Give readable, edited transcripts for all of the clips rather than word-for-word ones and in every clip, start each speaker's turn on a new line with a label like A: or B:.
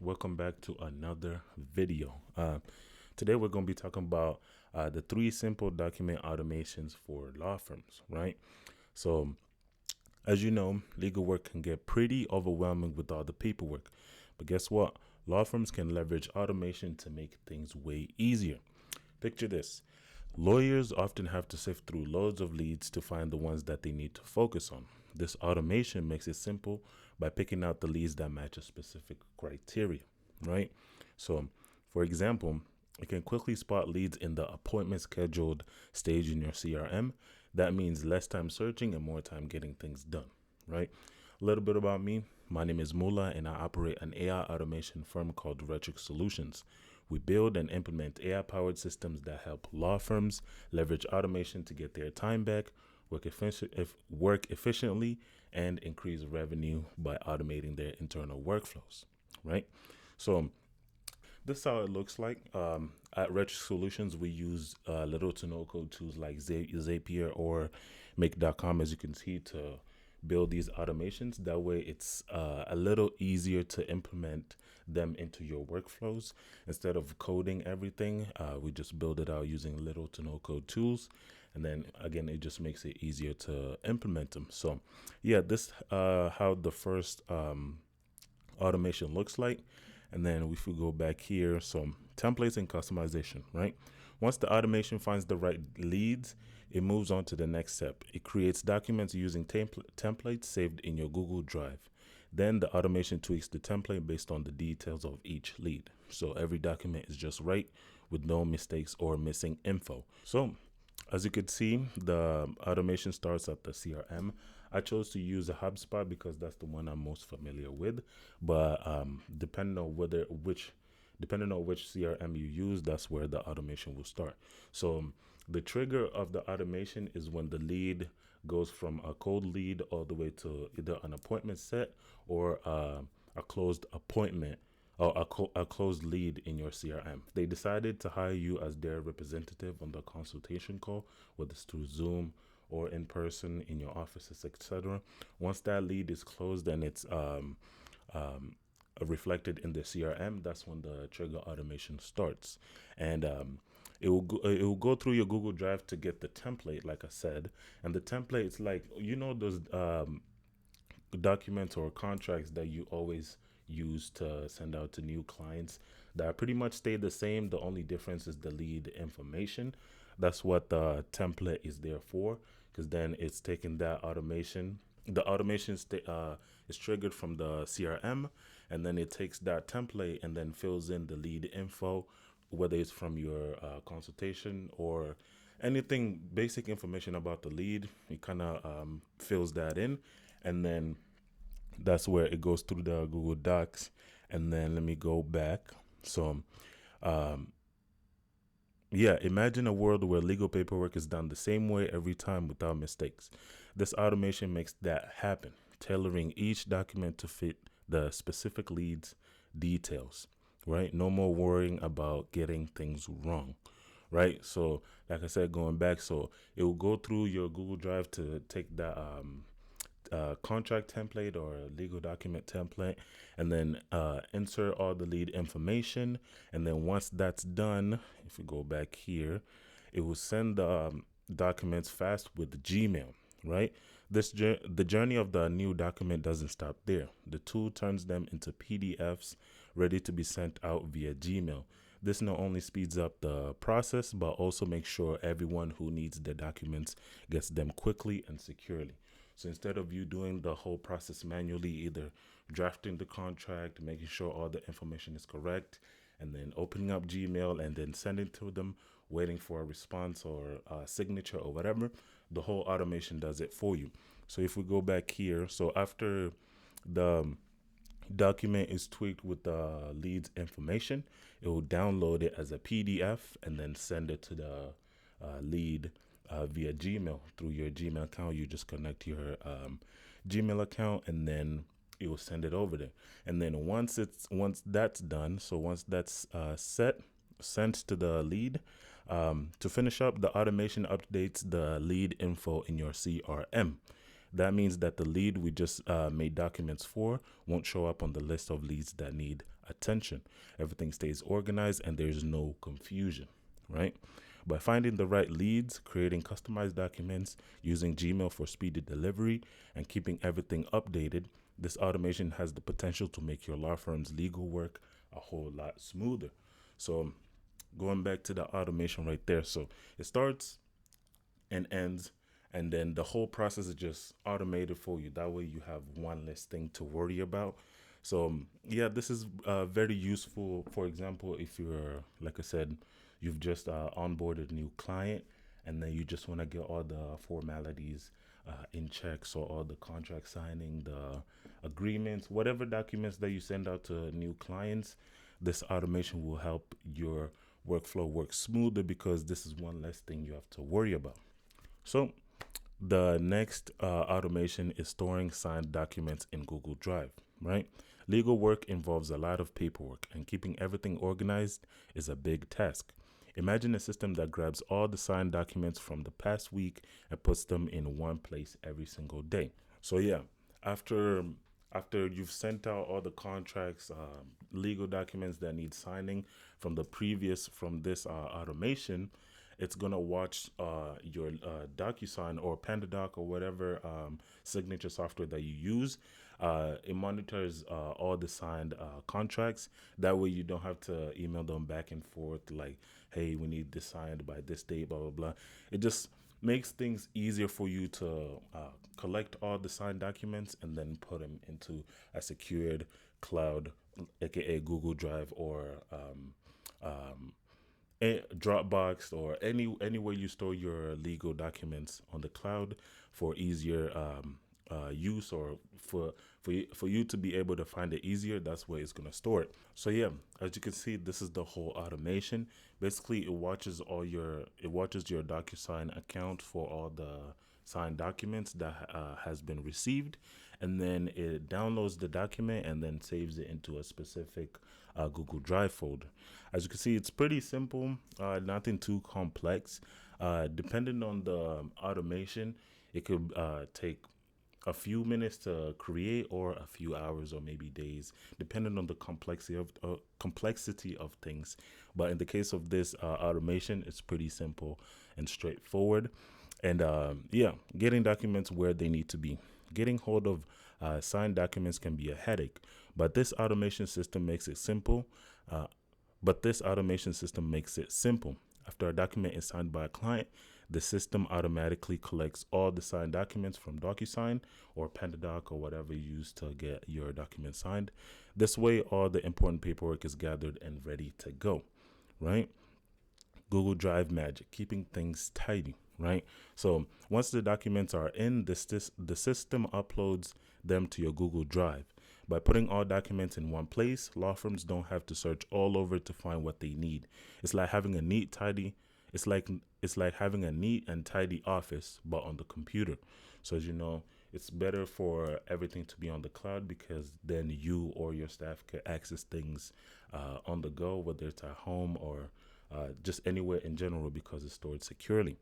A: welcome back to another video. Today we're going to be talking about the 3 simple document automations for law firms, right? So as you know, legal work can get pretty overwhelming with all the paperwork, but guess what? Law firms can leverage automation to make things way easier. Picture this. Lawyers often have to sift through loads of leads to find the ones that they need to focus on. This automation makes it simple by picking out the leads that match a specific criteria, right? So, for example, you can quickly spot leads in the appointment scheduled stage in your CRM. That means less time searching and more time getting things done, right? A little bit about me. My name is Mula and I operate an AI automation firm called Retrix Solutions. We build and implement AI-powered systems that help law firms leverage automation to get their time back, work efficiently, and increase revenue by automating their internal workflows, right? So this is how it looks like. At Retrix Solutions, we use little to no code tools like Zapier or Make.com, as you can see, to build these automations. That way it's a little easier to implement them into your workflows. Instead of coding everything, we just build it out using little to no code tools. And then again, it just makes it easier to implement them. So yeah, this how the first automation looks like. And then if we go back here, so templates and customization, right? Once the automation finds the right leads, it moves on to the next step. It creates documents using templates saved in your Google Drive. Then the automation tweaks the template based on the details of each lead. So every document is just right with no mistakes or missing info. So as you could see, the automation starts at the CRM. I chose to use a HubSpot because that's the one I'm most familiar with. But depending on which CRM you use, that's where the automation will start. So the trigger of the automation is when the lead goes from a cold lead all the way to either an appointment set or a closed appointment or a closed lead in your CRM. They decided to hire you as their representative on the consultation call, whether it's through Zoom or in person in your offices, etc. Once that lead is closed and it's reflected in the CRM, that's when the trigger automation starts. And it will go through your Google Drive to get the template, like I said. And the template is like, you know, those documents or contracts that you always use to send out to new clients that pretty much stay the same. The only difference is the lead information. That's what the template is there for, because then it's taking that automation. The automation is triggered from the CRM, and then it takes that template and then fills in the lead info, whether it's from your consultation or anything, basic information about the lead. It kind of fills that in, and then that's where it goes through the Google Docs. And then let me go back. So yeah, imagine a world where legal paperwork is done the same way every time without mistakes. This automation makes that happen, tailoring each document to fit the specific lead's details, right? No more worrying about getting things wrong, right? So like I said, going back, so it will go through your Google Drive to take that contract template or a legal document template, and then insert all the lead information. And then once that's done, if we go back here, it will send the documents fast with Gmail, right? The journey of the new document doesn't stop there. The tool turns them into PDFs ready to be sent out via Gmail. This not only speeds up the process, but also makes sure everyone who needs the documents gets them quickly and securely. So instead of you doing the whole process manually, either drafting the contract, making sure all the information is correct, and then opening up Gmail and then sending to them, waiting for a response or a signature or whatever, the whole automation does it for you. So if we go back here, so after the document is tweaked with the lead's information, it will download it as a PDF and then send it to the lead via Gmail through your Gmail account. You just connect your Gmail account and then it will send it over there. And then once that's done, so once that's sent to the lead, to finish up, the automation updates the lead info in your CRM. That means that the lead we just made documents for won't show up on the list of leads that need attention. Everything stays organized and there's no confusion, right? By finding the right leads, creating customized documents, using Gmail for speedy delivery, and keeping everything updated, this automation has the potential to make your law firm's legal work a whole lot smoother. So, going back to the automation right there. So, it starts and ends, and then the whole process is just automated for you. That way you have one less thing to worry about. So yeah, this is very useful. For example, if you're, like I said, you've just onboarded a new client, and then you just want to get all the formalities in check, so all the contract signing, the agreements, whatever documents that you send out to new clients, this automation will help your workflow work smoother because this is one less thing you have to worry about. So the next automation is storing signed documents in Google Drive, right? Legal work involves a lot of paperwork, and keeping everything organized is a big task. Imagine a system that grabs all the signed documents from the past week and puts them in one place every single day. So yeah, after after you've sent out all the contracts, legal documents that need signing from this automation, it's gonna watch your DocuSign or PandaDoc or whatever signature software that you use. It monitors all the signed contracts. That way, you don't have to email them back and forth like, "Hey, we need this signed by this date." Blah blah blah. It just makes things easier for you to collect all the signed documents and then put them into a secured cloud, aka Google Drive or Dropbox, or anywhere you store your legal documents on the cloud for easier use, or for you to be able to find it easier. That's where it's gonna store it. So yeah, as you can see, this is the whole automation. Basically, it watches your DocuSign account for all the signed documents that has been received, and then it downloads the document and then saves it into a specific Google Drive folder. As you can see, it's pretty simple, nothing too complex. Depending on the automation, it could take a few minutes to create, or a few hours, or maybe days, depending on the complexity of things. But in the case of this automation, it's pretty simple and straightforward. And yeah, getting documents where they need to be. Getting hold of signed documents can be a headache, but this automation system makes it simple. Uh, After a document is signed by a client, the system automatically collects all the signed documents from DocuSign or PandaDoc or whatever you use to get your document signed. This way, all the important paperwork is gathered and ready to go, right? Google Drive magic, keeping things tidy, right? So once the documents are in, the system uploads them to your Google Drive. By putting all documents in one place, law firms don't have to search all over to find what they need. It's like having a neat, tidy. It's like having a neat and tidy office, but on the computer. So as you know, it's better for everything to be on the cloud, because then you or your staff can access things on the go, whether it's at home or just anywhere in general, because it's stored securely,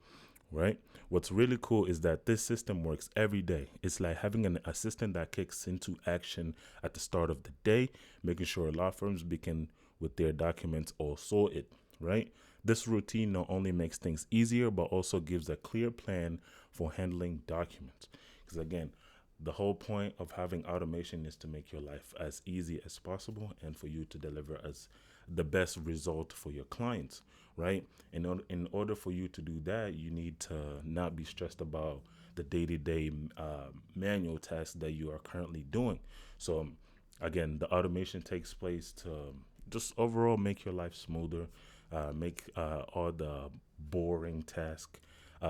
A: right? What's really cool is that this system works every day. It's like having an assistant that kicks into action at the start of the day, making sure law firms begin with their documents all sorted, right? This routine not only makes things easier, but also gives a clear plan for handling documents. Because again, the whole point of having automation is to make your life as easy as possible and for you to deliver as the best result for your clients, right? In order for you to do that, you need to not be stressed about the day-to-day manual tasks that you are currently doing. So again, the automation takes place to just overall make your life smoother, make all the boring tasks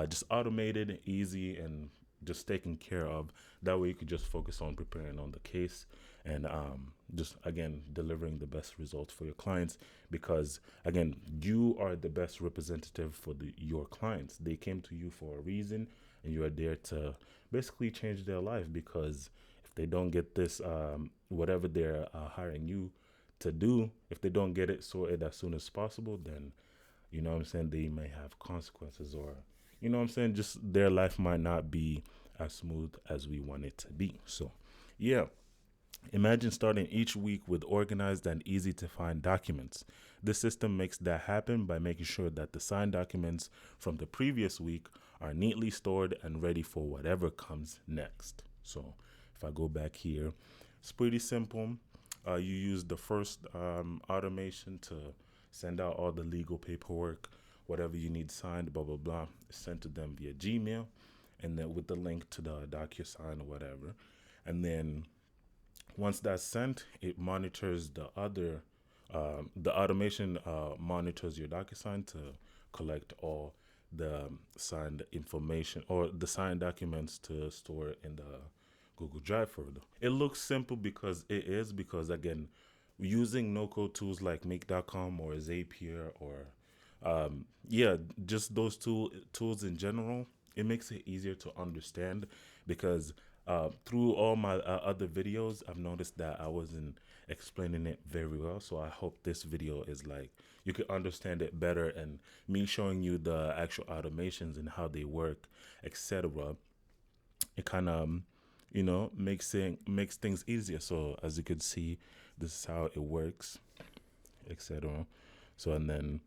A: just automated, easy, and just taken care of. That way you could just focus on preparing on the case, and just again delivering the best results for your clients, because again, you are the best representative for your clients. They came to you for a reason, and you are there to basically change their life, because if they don't get this whatever they're hiring you to do, if they don't get it sorted as soon as possible, then they may have consequences, or just their life might not be as smooth as we want it to be. So, yeah. Imagine starting each week with organized and easy to find documents. This system makes that happen by making sure that the signed documents from the previous week are neatly stored and ready for whatever comes next. So if I go back here, it's pretty simple. You use the first automation to send out all the legal paperwork, whatever you need signed, blah, blah, blah, sent to them via Gmail, and then with the link to the DocuSign or whatever. And then once that's sent, it monitors the automation monitors your DocuSign to collect all the signed information or the signed documents to store in the Google Drive folder. It looks simple because it is, because again, using no-code tools like Make.com or Zapier or yeah, just those tools in general, it makes it easier to understand because through all my other videos, I've noticed that I wasn't explaining it very well. So I hope this video is like you can understand it better, and me showing you the actual automations and how they work, etc. It kind of makes things easier. So as you can see, this is how it works, etc. So and then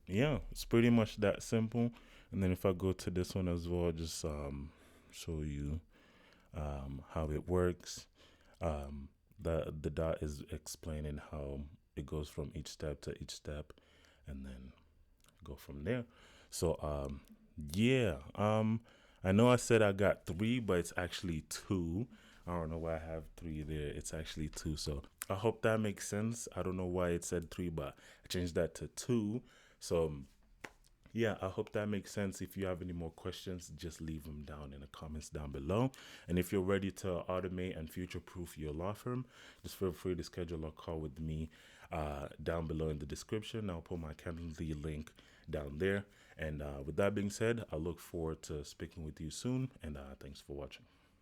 A: yeah, it's pretty much that simple. And then if I go to this one as well, just show you how it works. The dot is explaining how it goes from each step to each step, and then go from there. So yeah, I know I said I got 3, but it's actually 2. I don't know why I have 3 there. It's actually 2. So I hope that makes sense. I don't know why it said 3, but I changed that to 2. So yeah, I hope that makes sense. If you have any more questions, just leave them down in the comments down below. And if you're ready to automate and future-proof your law firm, just feel free to schedule a call with me down below in the description. I'll put my Calendly link down there. And with that being said, I look forward to speaking with you soon. And thanks for watching.